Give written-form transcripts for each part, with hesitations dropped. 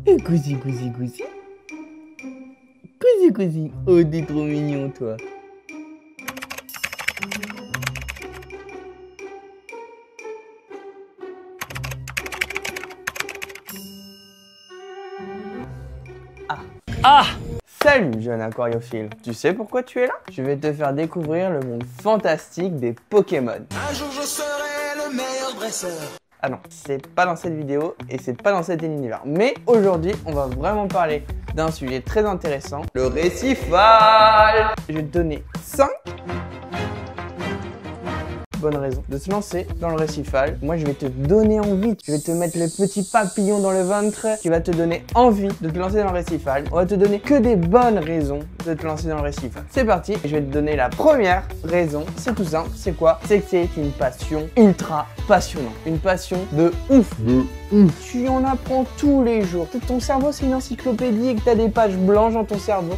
Et cousi, cousi, cousi. Cousi, cousi. Oh, t'es trop mignon, toi. Ah! Salut jeune aquariophile, tu sais pourquoi tu es là? Je vais te faire découvrir le monde fantastique des Pokémon. Un jour je serai le meilleur dresseur. Ah non, c'est pas dans cette vidéo et c'est pas dans cet univers. Mais aujourd'hui, on va vraiment parler d'un sujet très intéressant, le récifal. Je vais te donner 5 bonnes raisons de se lancer dans le récifal. Moi, je vais te donner envie. Je vais te mettre le petit papillon dans le ventre qui va te donner envie de te lancer dans le récifal. On va te donner que des bonnes raisons de te lancer dans le récifal. C'est parti. Je vais te donner la première raison. C'est tout simple. C'est quoi? C'est que c'est une passion ultra passionnante. Une passion de ouf. Tu en apprends tous les jours. Ton cerveau, c'est une encyclopédie et que tu as des pages blanches dans ton cerveau.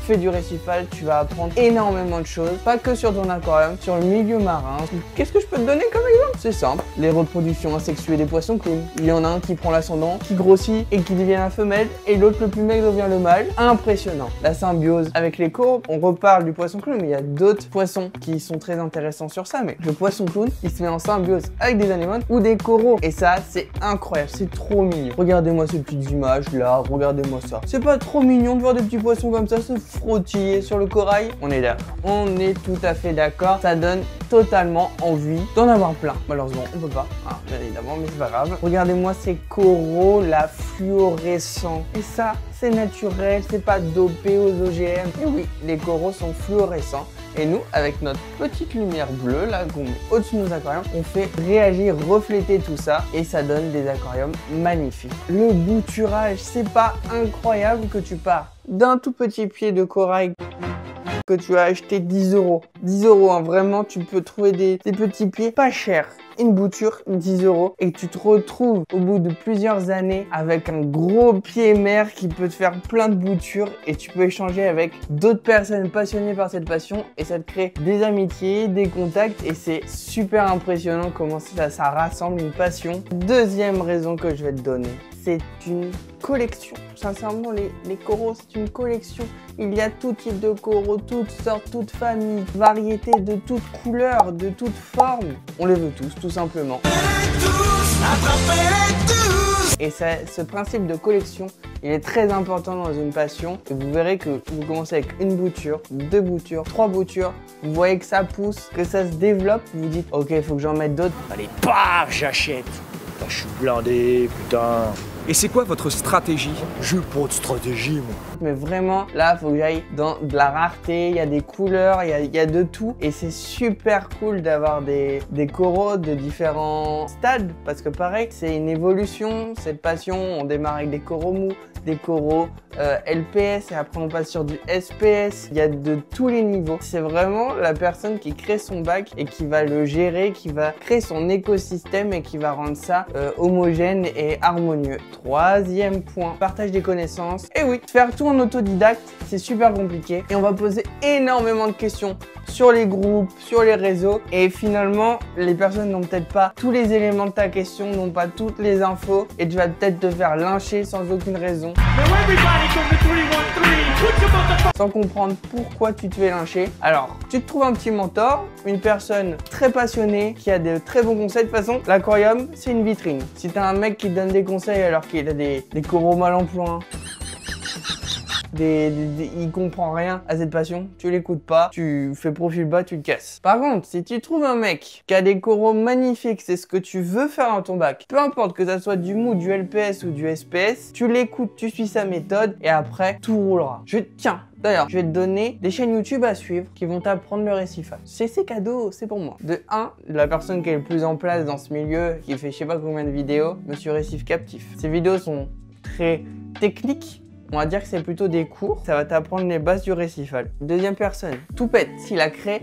Fais du récifal, tu vas apprendre énormément de choses, pas que sur ton aquarium, sur le milieu marin. Qu'est-ce que je peux te donner comme exemple? C'est simple, les reproductions asexuées des poissons clowns. Il y en a un qui prend l'ascendant, qui grossit et qui devient la femelle, et l'autre, le plus mec, devient le mâle. Impressionnant. La symbiose avec les coraux, on reparle du poisson clown, mais il y a d'autres poissons qui sont très intéressants sur ça. Mais le poisson clown, il se met en symbiose avec des anémones ou des coraux. Et ça, c'est incroyable, c'est trop mignon. Regardez-moi ces petites images là, regardez-moi ça. C'est pas trop mignon de voir des petits poissons comme ça se frottiller sur le corail? On est d'accord. On est tout à fait d'accord. Ça donne totalement envie d'en avoir plein. Malheureusement, on peut pas, hein, bien évidemment, mais c'est pas grave. Regardez-moi ces coraux là fluorescents. Et ça, c'est naturel, c'est pas dopé aux OGM. Et oui, les coraux sont fluorescents. Et nous, avec notre petite lumière bleue là qu'on met au-dessus de nos aquariums, on fait réagir, refléter tout ça et ça donne des aquariums magnifiques. Le bouturage, c'est pas incroyable que tu pars d'un tout petit pied de corail que tu as acheté 10 €. 10 €, hein, vraiment, tu peux trouver des petits pieds pas chers. Une bouture, 10 € et tu te retrouves au bout de plusieurs années avec un gros pied mère qui peut te faire plein de boutures et tu peux échanger avec d'autres personnes passionnées par cette passion et ça te crée des amitiés, des contacts et c'est super impressionnant comment ça rassemble une passion. Deuxième raison que je vais te donner, c'est une collection. Sincèrement, les coraux, c'est une collection. Il y a tout type de coraux, toutes sortes, toutes familles, variétés de toutes couleurs, de toutes formes. On les veut tous, tout simplement. Et ce principe de collection, il est très important dans une passion. Et vous verrez que vous commencez avec une bouture, 2 boutures, 3 boutures. Vous voyez que ça pousse, que ça se développe. Vous vous dites, ok, il faut que j'en mette d'autres. Allez, paf, j'achète. Putain, je suis blindé, putain. Et c'est quoi votre stratégie? J'ai pas de stratégie, moi. Mais vraiment, là, il faut que j'aille dans de la rareté. Il y a des couleurs, il y a de tout. Et c'est super cool d'avoir des coraux de différents stades. Parce que pareil, c'est une évolution, cette passion. On démarre avec des coraux mous, des coraux LPS et après on passe sur du SPS. Il y a de tous les niveaux. C'est vraiment la personne qui crée son bac et qui va le gérer, qui va créer son écosystème et qui va rendre ça homogène et harmonieux. Troisième point, partage des connaissances. Et oui, faire tout en autodidacte, c'est super compliqué et on va poser énormément de questions sur les groupes, sur les réseaux et finalement, les personnes n'ont peut-être pas tous les éléments de ta question, n'ont pas toutes les infos et tu vas peut-être te faire lyncher sans aucune raison. Sans comprendre pourquoi tu te fais lyncher. Alors, tu te trouves un petit mentor, une personne très passionnée qui a de très bons conseils. De toute façon, l'aquarium, c'est une vitrine. Si t'as un mec qui te donne des conseils alors qu'il a des coraux mal en point, il comprend rien à cette passion, tu l'écoutes pas, tu fais profil bas, tu le casses. Par contre, si tu trouves un mec qui a des coraux magnifiques, c'est ce que tu veux faire dans ton bac, peu importe que ça soit du mou, du LPS ou du SPS, tu l'écoutes, tu suis sa méthode et après, tout roulera. D'ailleurs, je vais te donner des chaînes YouTube à suivre qui vont t'apprendre le récifal. C'est cadeau, c'est pour moi. De 1, la personne qui est le plus en place dans ce milieu, qui fait je sais pas combien de vidéos, Monsieur Récif Captif. Ces vidéos sont très techniques. On va dire que c'est plutôt des cours, ça va t'apprendre les bases du récifal. Deuxième personne, Toupette, s'il a créé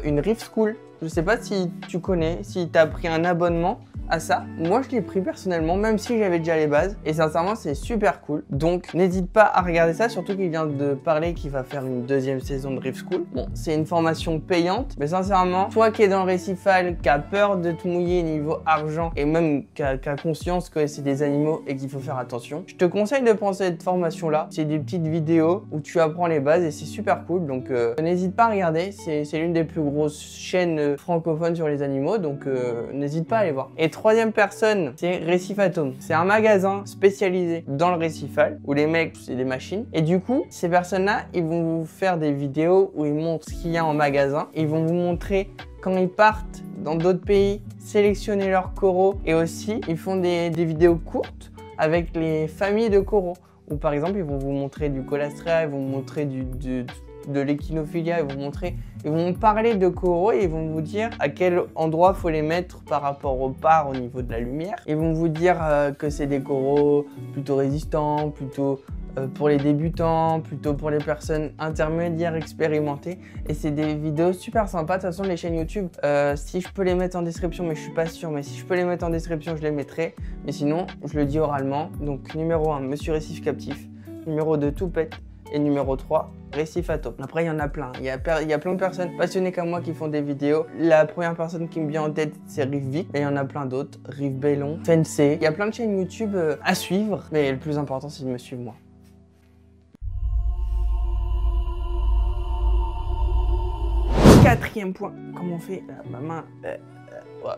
une Reef School. Je sais pas si tu connais, si tu as pris un abonnement à ça. Moi, je l'ai pris personnellement, même si j'avais déjà les bases. Et sincèrement, c'est super cool. Donc, n'hésite pas à regarder ça, surtout qu'il vient de parler qu'il va faire une deuxième saison de Riff School. Bon, c'est une formation payante, mais sincèrement, toi qui es dans le récifal, qui a peur de te mouiller niveau argent, et même qui a conscience que c'est des animaux et qu'il faut faire attention, je te conseille de prendre cette formation-là. C'est des petites vidéos où tu apprends les bases et c'est super cool. Donc, n'hésite pas à regarder. C'est l'une des plus grosses chaînes francophones sur les animaux, donc n'hésite pas à aller voir. Et troisième personne, c'est Récifatome. C'est un magasin spécialisé dans le récifal où les mecs, c'est des machines. Et du coup, ces personnes-là, ils vont vous faire des vidéos où ils montrent ce qu'il y a en magasin. Ils vont vous montrer quand ils partent dans d'autres pays, sélectionner leurs coraux. Et aussi, ils font des vidéos courtes avec les familles de coraux. Ou par exemple, ils vont vous montrer du colastrea, ils vont vous montrer de l'échinophilia, ils vont parler de coraux et ils vont vous dire à quel endroit faut les mettre par rapport au par au niveau de la lumière. Ils vont vous dire que c'est des coraux plutôt résistants, plutôt pour les débutants, plutôt pour les personnes intermédiaires expérimentées. Et c'est des vidéos super sympas. De toute façon, les chaînes YouTube, si je peux les mettre en description, mais je suis pas sûr, mais si je peux les mettre en description, je les mettrai. Mais sinon, je le dis oralement. Donc numéro 1, Monsieur Récif Captif. Numéro 2, Toupette. Et numéro 3, Récifatome. Après, il y en a plein. Il y a plein de personnes passionnées comme moi qui font des vidéos. La première personne qui me vient en tête, c'est Riff Vic. Et il y en a plein d'autres. Riff Bellon, Fencé. Il y a plein de chaînes YouTube à suivre. Mais le plus important, c'est de me suivre moi. Quatrième point, comment on fait ma main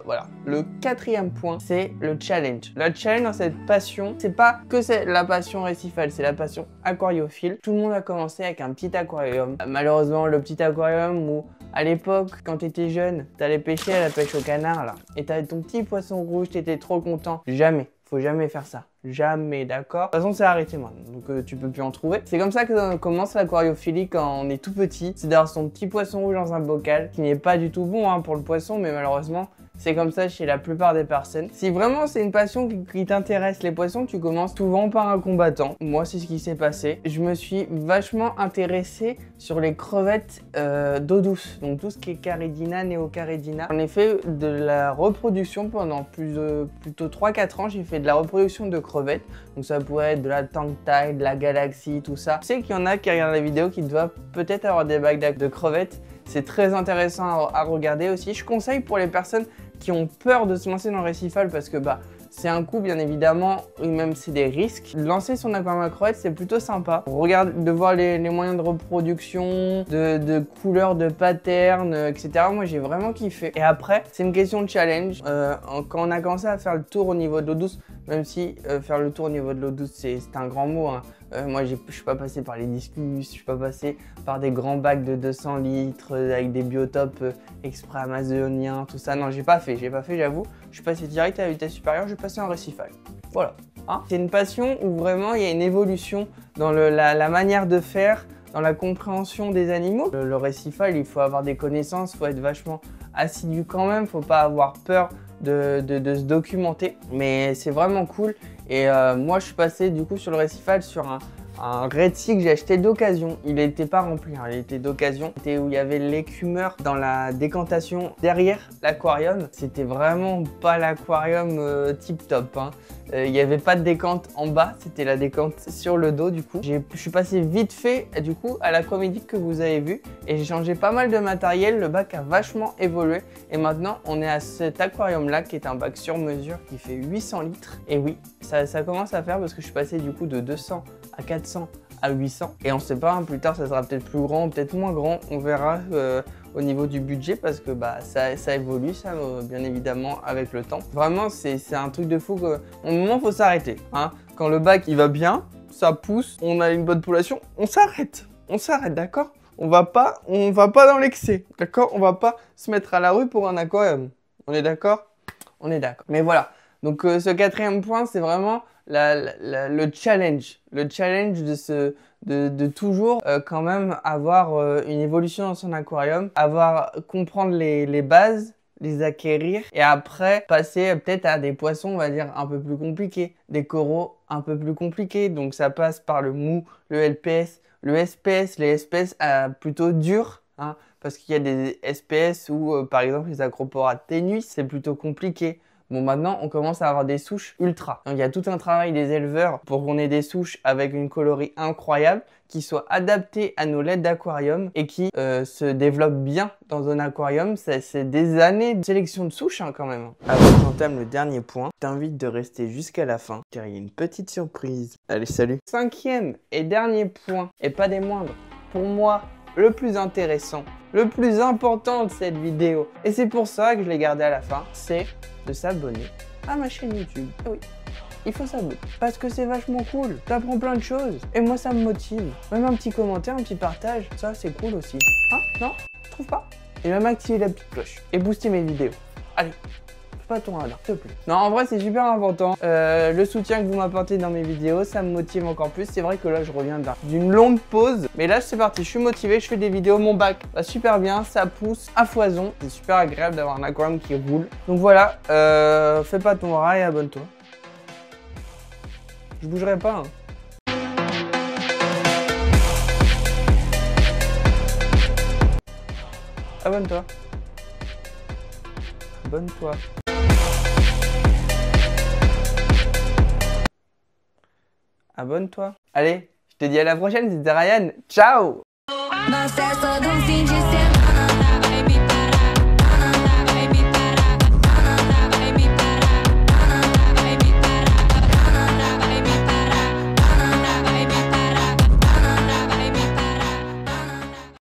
voilà. Le quatrième point, c'est le challenge. Le challenge dans cette passion, c'est pas que c'est la passion récifale, c'est la passion aquariophile. Tout le monde a commencé avec un petit aquarium. Malheureusement, le petit aquarium où, à l'époque, quand t'étais jeune, t'allais pêcher à la pêche au canard, là, et t'avais ton petit poisson rouge, t'étais trop content. Jamais. Faut jamais faire ça. Jamais, d'accord? De toute façon, c'est arrêté maintenant, donc tu peux plus en trouver. C'est comme ça que commence l'aquariophilie quand on est tout petit. C'est d'avoir son petit poisson rouge dans un bocal, qui n'est pas du tout bon hein, pour le poisson, mais malheureusement, c'est comme ça chez la plupart des personnes. Si vraiment c'est une passion qui t'intéresse, les poissons, tu commences souvent par un combattant. Moi, c'est ce qui s'est passé. Je me suis vachement intéressé sur les crevettes d'eau douce. Donc tout ce qui est Caridina, Neocaridina. J'en ai fait de la reproduction pendant plutôt 3-4 ans. J'ai fait de la reproduction de crevettes. Donc ça pourrait être de la Tangtai, de la Galaxie, tout ça. Je sais qu'il y en a qui regardent la vidéo qui doivent peut-être avoir des bagues de crevettes. C'est très intéressant à regarder aussi. Je conseille pour les personnes qui ont peur de se lancer dans le récifal parce que c'est un coût bien évidemment, et même c'est des risques. Lancer son aquarium à crevettes, c'est plutôt sympa. Regarde, de voir les moyens de reproduction, de couleurs, de patterns, etc. Moi j'ai vraiment kiffé. Et après, c'est une question de challenge. Quand on a commencé à faire le tour au niveau de l'eau douce, même si faire le tour au niveau de l'eau douce c'est un grand mot, hein. Moi, je suis pas passé par les discus, je suis pas passé par des grands bacs de 200 litres avec des biotopes exprès amazoniens, tout ça. Non, j'ai pas fait, j'avoue. Je suis passé direct à la vitesse supérieure, je suis passé en récifal. Voilà. Hein, c'est une passion où vraiment il y a une évolution dans la manière de faire, dans la compréhension des animaux. Le récifal, il faut avoir des connaissances, il faut être vachement assidu quand même, faut pas avoir peur de se documenter. Mais c'est vraiment cool. Et moi, je suis passé du coup sur le récifal sur un Red Sea que j'ai acheté d'occasion. Il n'était pas rempli, hein, il était d'occasion. C'était où il y avait l'écumeur dans la décantation derrière l'aquarium. C'était vraiment pas l'aquarium tip top, hein. Il n'y avait pas de décante en bas, c'était la décante sur le dos du coup. Je suis passé vite fait du coup à l'aquamédic que vous avez vu et j'ai changé pas mal de matériel. Le bac a vachement évolué et maintenant on est à cet aquarium là qui est un bac sur mesure qui fait 800 litres. Et oui, ça commence à faire parce que je suis passé du coup de 200 à 400 à 800 et on sait pas, hein, plus tard ça sera peut-être plus grand, peut-être moins grand, on verra au niveau du budget parce que ça évolue ça bien évidemment avec le temps. Vraiment c'est un truc de fou que au moment faut s'arrêter, hein. Quand le bac il va bien, ça pousse, on a une bonne population, on s'arrête, d'accord? On va pas dans l'excès, d'accord? On va pas se mettre à la rue pour un aquarium. On est d'accord? On est d'accord. Mais voilà. Donc ce quatrième point, c'est vraiment le challenge. Le challenge de toujours quand même avoir une évolution dans son aquarium, comprendre les bases, les acquérir et après passer peut-être à des poissons, on va dire, un peu plus compliqués, des coraux un peu plus compliqués. Donc ça passe par le mou, le LPS, le SPS, les SPS plutôt durs, hein, parce qu'il y a des SPS où par exemple les acropora ténuis, c'est plutôt compliqué. Bon, maintenant, on commence à avoir des souches ultra. Donc, il y a tout un travail des éleveurs pour qu'on ait des souches avec une colorie incroyable, qui soient adaptées à nos LED d'aquarium et qui se développent bien dans un aquarium. C'est des années de sélection de souches hein, quand même. Avant que j'entame le dernier point, je t'invite de rester jusqu'à la fin car il y a une petite surprise. Allez, salut! Cinquième et dernier point, et pas des moindres, pour moi, le plus intéressant, le plus important de cette vidéo, et c'est pour ça que je l'ai gardé à la fin, c'est de s'abonner à ma chaîne YouTube. Ah oui, il faut s'abonner parce que c'est vachement cool, t'apprends plein de choses et moi ça me motive. Même un petit commentaire, un petit partage, ça c'est cool aussi. Hein? Non? Tu trouves pas? Et même activer la petite cloche et booster mes vidéos. Allez, fais pas ton radar, s'il te plaît. Non, en vrai c'est super important. Le soutien que vous m'apportez dans mes vidéos, ça me motive encore plus. C'est vrai que là je reviens d'une longue pause, mais là c'est parti, je suis motivé, je fais des vidéos, mon bac va super bien, ça pousse à foison. C'est super agréable d'avoir un aquarium qui roule. Donc voilà, fais pas ton rat et abonne-toi. Je bougerai pas. Hein. Abonne-toi. Abonne-toi. Abonne-toi. Allez, je te dis à la prochaine, c'était Ryan. Ciao! Na festa do fim de semana.